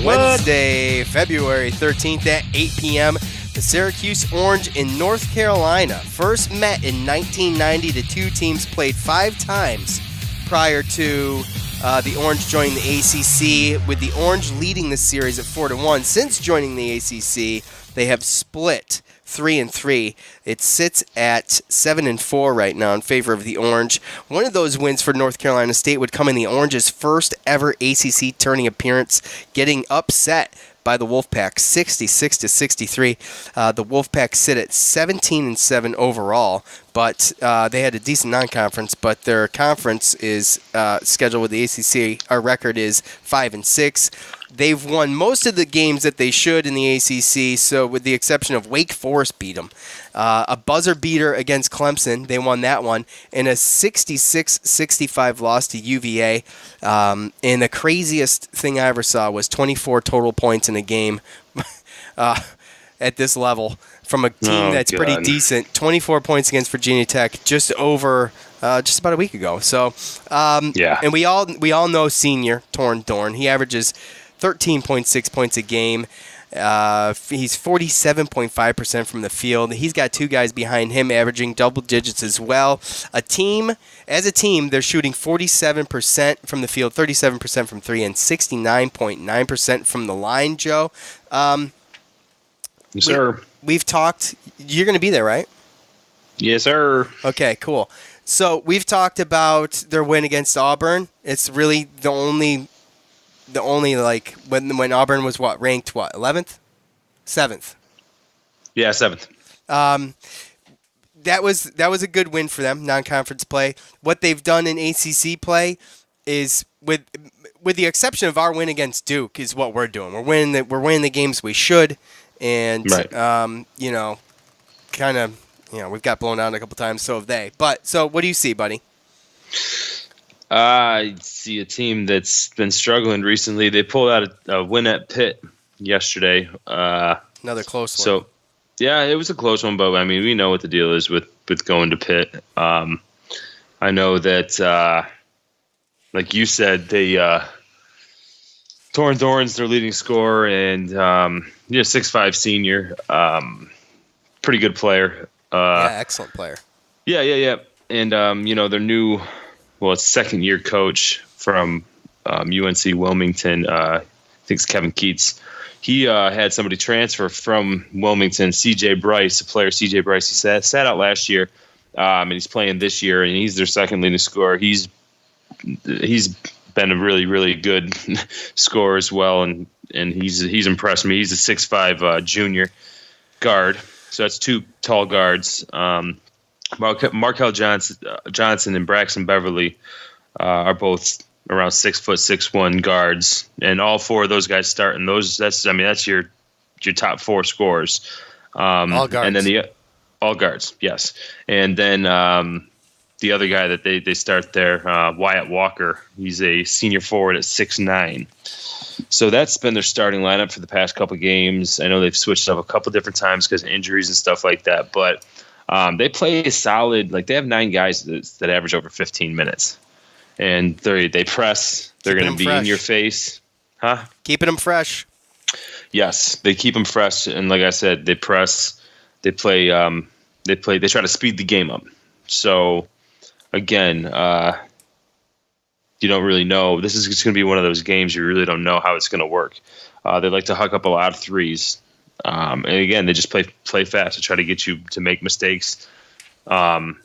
B: Wednesday, February 13th at 8 p.m. The Syracuse Orange in North Carolina first met in 1990. The two teams played 5 times prior to the Orange joining the ACC, with the Orange leading the series at 4-1. Since joining the ACC, they have split 3-3. It sits at 7-4 right now in favor of the Orange. One of those wins for North Carolina State would come in the Orange's first ever ACC tourney appearance, getting upset by the Wolfpack 66-63. The Wolfpack sit at 17-7 overall, but they had a decent non-conference, but their conference is scheduled with the ACC. Our record is 5-6. They've won most of the games that they should in the ACC, so with the exception of Wake Forest beat them. A buzzer beater against Clemson, they won that one, and a 66-65 loss to UVA. And the craziest thing I ever saw was 24 total points in a game at this level from a team that's pretty decent. 24 points against Virginia Tech just about a week ago. So, and we all know senior Torn Dorn. He averages 13.6 points a game. He's 47.5% from the field. He's got 2 guys behind him averaging double digits as well. As a team, they're shooting 47% from the field, 37% from 3, and 69.9% from the line, Joe.
D: Yes, sir.
B: We've talked. You're going to be there, right?
D: Yes, sir.
B: Okay, cool. So we've talked about their win against Auburn. It's really the only like when Auburn was ranked 11th, 7th.
D: Yeah, 7th.
B: That was a good win for them, non-conference play. What they've done in ACC play is with the exception of our win against Duke is what we're doing. We're winning the games we should, and
D: right.
B: we've got blown out a couple times. So have they. But so what do you see, buddy?
D: I see a team that's been struggling recently. They pulled out a win at Pitt yesterday.
B: Another close one.
D: So, yeah, it was a close one, but I mean, we know what the deal is with going to Pitt. I know that, like you said, they Torn Dorn's their leading scorer, and 6'5" senior. pretty good player.
B: Excellent player.
D: Yeah. And, their new, it's second-year coach from UNC Wilmington, I think it's Kevin Keats. He had somebody transfer from Wilmington, CJ Bryce, he sat out last year, and he's playing this year, and he's their second leading scorer. He's been a really, really good scorer as well, and he's impressed me. He's a 6'5" junior guard, so that's two tall guards. Markel Johnson and Braxton Beverly are both around 6'6" guards, and all four of those guys start in those. That's your top four scorers.
B: All guards,
D: and then all guards, yes, and then the other guy that they start there, Wyatt Walker. He's a senior forward at 6'9". So that's been their starting lineup for the past couple of games. I know they've switched up a couple different times because of injuries and stuff like that, but they play a solid. Like, they have 9 guys that average over 15 minutes, and they press. They're going to be in your face, huh?
B: Keeping them fresh.
D: Yes, they keep them fresh, and like I said, they press. They play. They try to speed the game up. So again, you don't really know. This is just going to be one of those games you really don't know how it's going to work. They like to huck up a lot of threes. And again, they just play fast to try to get you to make mistakes. And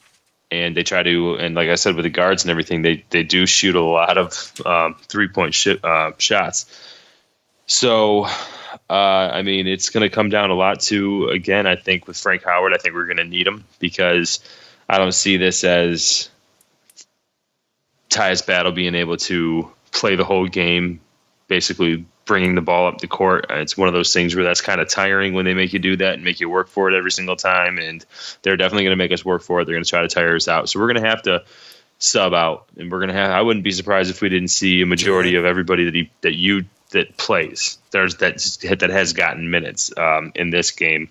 D: they try to, and like I said, with the guards and everything, they do shoot a lot of 3-point shots. So, it's going to come down a lot to, again, I think with Frank Howard, I think we're going to need him, because I don't see this as Tyus Battle being able to play the whole game, basically bringing the ball up the court. It's one of those things where that's kind of tiring when they make you do that and make you work for it every single time. And they're definitely going to make us work for it. They're going to try to tire us out. So we're going to have to sub out, and I wouldn't be surprised if we didn't see a majority of everybody that plays that has gotten minutes in this game.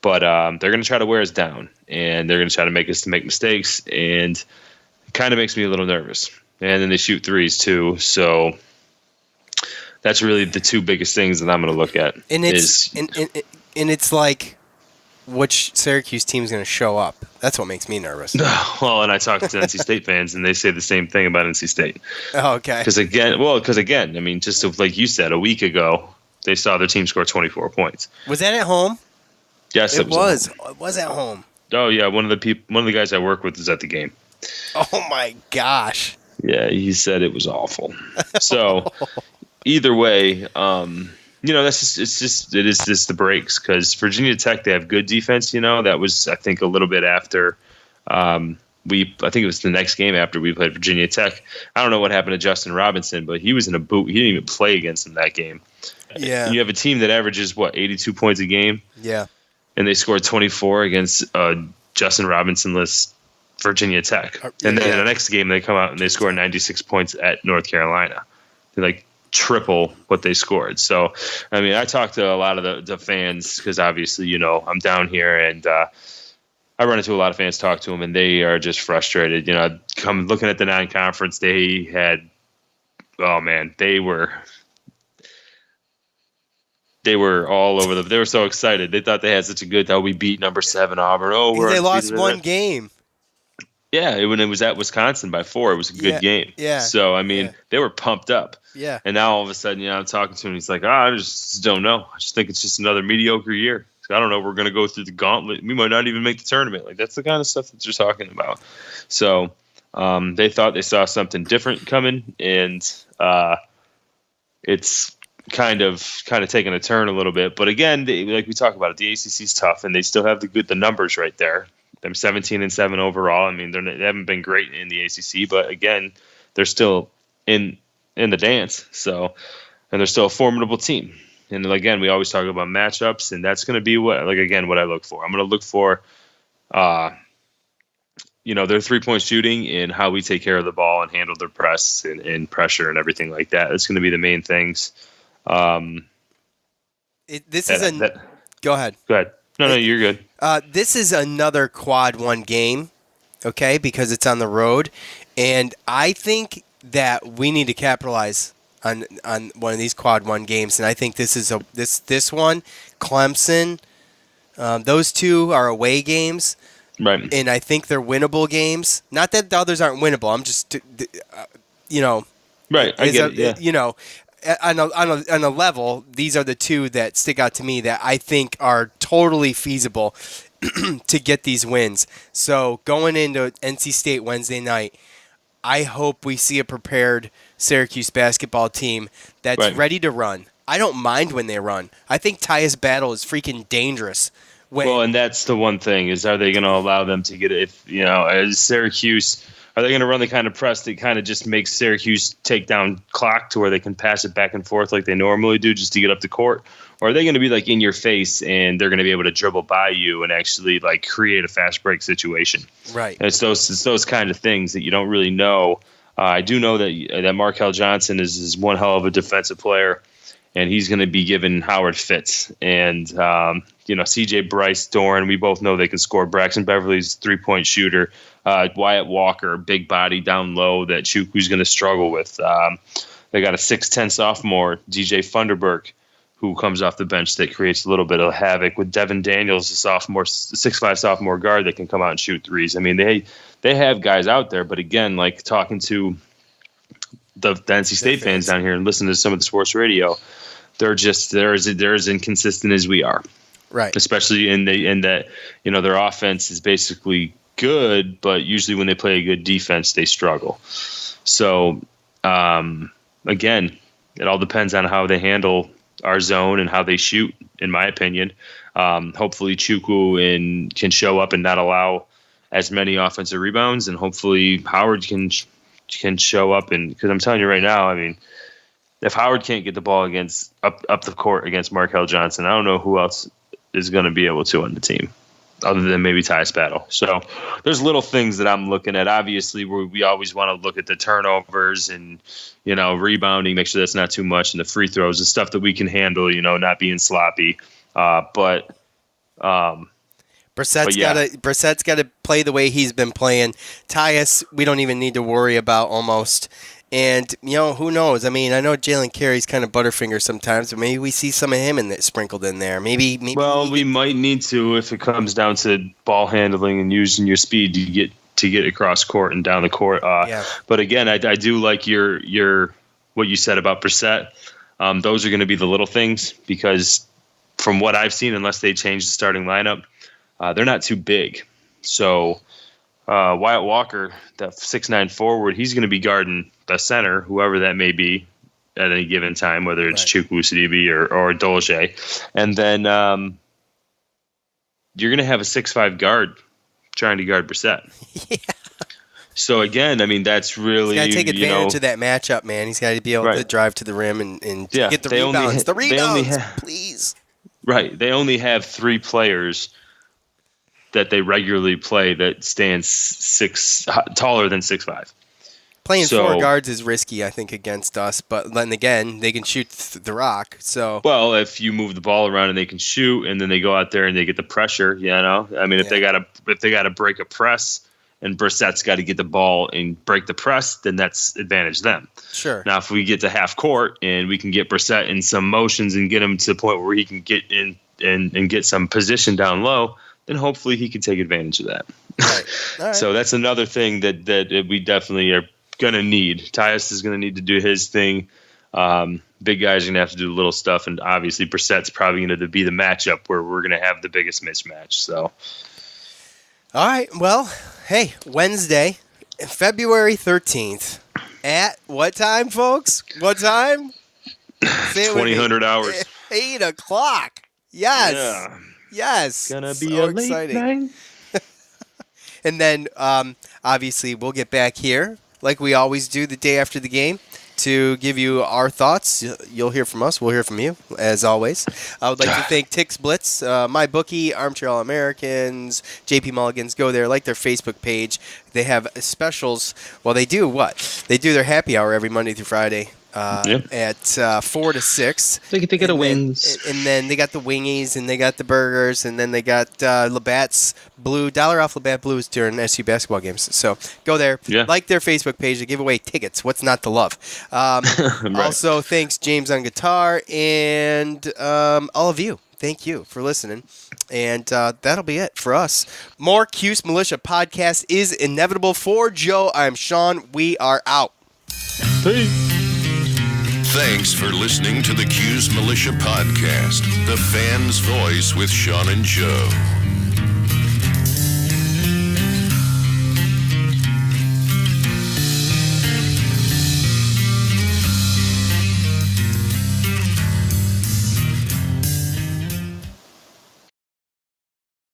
D: But they're going to try to wear us down, and they're going to try to make us make mistakes, and it kind of makes me a little nervous. And then they shoot threes too, so that's really the two biggest things that I'm going to look at.
B: And it's like, which Syracuse team is going to show up? That's what makes me nervous.
D: Well, and I talk to NC State fans, and they say the same thing about NC State.
B: Oh, okay.
D: Because again, just like you said, a week ago, they saw their team score 24 points.
B: Was that at home?
D: Yes, it was.
B: It was at home.
D: Oh yeah, one of the guys I work with is at the game.
B: Oh my gosh.
D: Yeah, he said it was awful. So either way, it is just the breaks, because Virginia Tech, they have good defense. That was, I think, a little bit after I think it was the next game after we played Virginia Tech. I don't know what happened to Justin Robinson, but he was in a boot. He didn't even play against them that game.
B: Yeah.
D: And you have a team that averages 82 points a game.
B: Yeah.
D: And they scored 24 against Justin Robinson-less Virginia Tech. And then in the next game, they come out and they score 96 points at North Carolina. They're triple what they scored. So, I talked to a lot of the fans, because obviously, I'm down here, and I run into a lot of fans, talk to them, and they are just frustrated. Come looking at the non-conference, they had, oh man, they were all over they were so excited. They thought they had such a good, we beat number 7 Auburn.
B: They lost one game.
D: Yeah, when it was at Wisconsin by 4, it was a good game.
B: Yeah.
D: So, they were pumped up.
B: Yeah.
D: And now all of a sudden, I'm talking to him, he's like, I just don't know. I just think it's just another mediocre year. I don't know if we're going to go through the gauntlet. We might not even make the tournament. That's the kind of stuff that you're talking about. So they thought they saw something different coming, and it's kind of taking a turn a little bit. But again, like we talk about it, the ACC's tough, and they still have the numbers right there. They're 17-7 overall. They haven't been great in the ACC, but again, they're still in the dance. So, and they're still a formidable team. And again, we always talk about matchups, and that's going to be what I look for. I'm going to look for, their 3-point shooting and how we take care of the ball and handle their press and pressure and everything like that. It's going to be the main things. Go
B: ahead.
D: No, you're good.
B: This is another quad 1 game, okay, because it's on the road, and I think that we need to capitalize on one of these quad 1 games, and I think this is this one, Clemson, Those two are away games.
D: Right.
B: And I think they're winnable games. Not that the others aren't winnable. I'm just,
D: Right. I get it. Yeah.
B: On a level, these are the two that stick out to me that I think are totally feasible to get these wins. So going into NC State Wednesday night, I hope we see a prepared Syracuse basketball team that's ready to run. I don't mind when they run. I think Tyus Battle is freaking dangerous.
D: Well, and that's the one thing is, are they going to allow them to get it? If as Syracuse, are they going to run the kind of press that kind of just makes Syracuse take down clock to where they can pass it back and forth like they normally do just to get up the court? Or are they going to be like in your face and they're going to be able to dribble by you and actually like create a fast break situation?
B: Right.
D: And it's those kind of things that you don't really know. I do know that Markel Johnson is one hell of a defensive player. And he's going to be giving Howard fits. And, CJ Bryce, Doran, we both know they can score. Braxton Beverly's a 3-point shooter. Wyatt Walker, big body down low that Chukwu's going to struggle with. They got a 6'10 sophomore, DJ Funderburk, who comes off the bench that creates a little bit of havoc with Devin Daniels, a sophomore, 6'5 sophomore guard that can come out and shoot threes. I mean, they have guys out there. But, again, like talking to the NC State fans down here and listening to some of the sports radio, they're as inconsistent as we are,
B: right?
D: Especially in that their offense is basically good, but usually when they play a good defense, they struggle. So again, it all depends on how they handle our zone and how they shoot. In my opinion, hopefully Chukwu can show up and not allow as many offensive rebounds, and hopefully Howard can show up. And because I'm telling you right now, I mean, if Howard can't get the ball against up the court against Markel Johnson, I don't know who else is going to be able to on the team other than maybe Tyus Battle. So there's little things that I'm looking at. Obviously, we always want to look at the turnovers and, rebounding, make sure that's not too much, and the free throws and stuff that we can handle, not being sloppy. Brissett's got to play the way he's been playing. Tyus, we don't even need to worry about almost. And, who knows? I mean, I know Jalen Carey's kind of Butterfinger sometimes, but maybe we see some of him sprinkled in there. Maybe. Well, we might need to if it comes down to ball handling and using your speed to get across court and down the court. But again, I do like your what you said about Brissett. Those are going to be the little things because from what I've seen, unless they change the starting lineup, they're not too big. So Wyatt Walker, that 6'9" forward, he's going to be guarding the center, whoever that may be at any given time, whether it's Chukwu Sidibe or Dolce. And then you're going to have a 6'5" guard trying to guard Brissett. Yeah. So, again, I mean, that's really,
B: he's got to take advantage of that matchup, man. He's got to be able to drive to the rim and get the rebounds. Please.
D: Right. They only have 3 players that they regularly play that stands taller than 6'5".
B: Playing 4 guards is risky, I think, against us. But then again, they can shoot the rock. So
D: if you move the ball around and they can shoot, and then they go out there and they get the pressure, I mean, if they got to break a press, and Brissett's got to get the ball and break the press, then that's advantage them.
B: Sure.
D: Now, if we get to half court and we can get Brissett in some motions and get him to the point where he can get in and get some position down low, then hopefully he can take advantage of that.
B: Right. All right.
D: So that's another thing that we definitely are going to need. Tyus is going to need to do his thing. Big guys are going to have to do little stuff, and obviously Brissett's probably going to be the matchup where we're going to have the biggest mismatch. So,
B: all right. Well, hey, Wednesday, February 13th. At what time, folks? What time?
D: 2000 hours.
B: 8 o'clock. Yes.
D: Yeah.
B: Yes.
D: Gonna be so exciting.
B: And then, obviously, we'll get back here like we always do the day after the game to give you our thoughts. You'll hear from us. We'll hear from you, as always. I would like to thank Tix Blitz, MyBookie, Armchair All-Americans, JP Mulligans. Go there, like their Facebook page. They have specials. Well, they do what? They do their happy hour every Monday through Friday. At 4 to 6.
D: They get a wings.
B: And then they got the wingies, and they got the burgers, and then they got Labatt's Blue. $1 off Labatt Blues during SU basketball games. So go there.
D: Yeah.
B: Like their Facebook page. They give away tickets. What's not to love? Right. Also, thanks James on guitar, and all of you Thank you for listening. And that'll be it for us. More Cuse Militia podcast is inevitable. For Joe, I'm Sean. We are out.
C: Thanks for listening to the Cuse Militia podcast, the fan's voice with Sean and Joe.